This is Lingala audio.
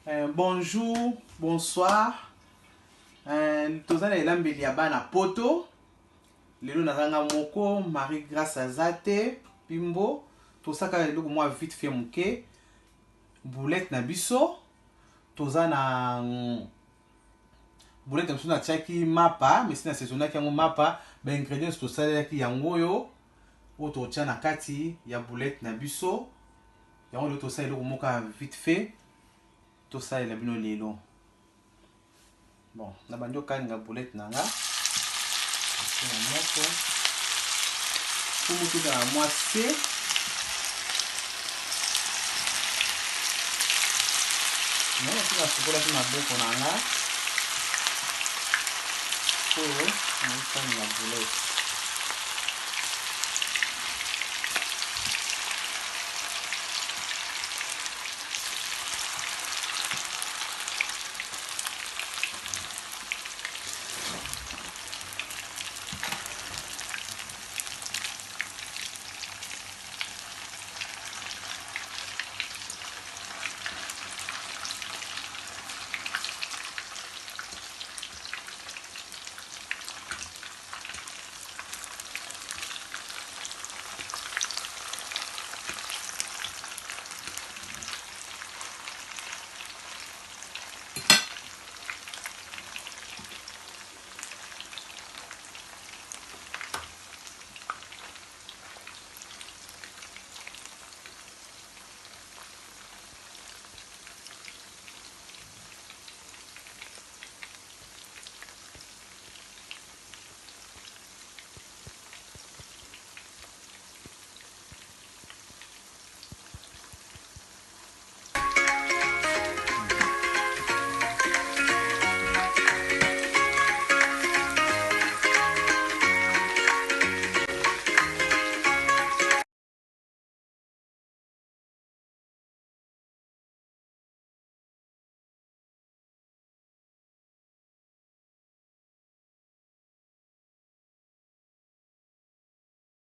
Bonjour, bonsoir. Tozana elambeli ya bana poto. Lelo nazanga moko Marie Grâce Azate Pimbo. Tosaka lelo moi vite fait muke. Boulette na biso. Tozana boulette na biso na tiaki mapa, mais sina saisonna ki yango mapa, ba ingredients tosala ki yango yo. Oto tia na kati ya boulette na biso. Yango lelo tosala lelo moka vite fait. Tosala la bino lelo. Bon, na bandio kanga boulette nanga. Na moko. Pour tout dans la moitié. Non, on va se coller na boko nanga. Pour on va la boulette.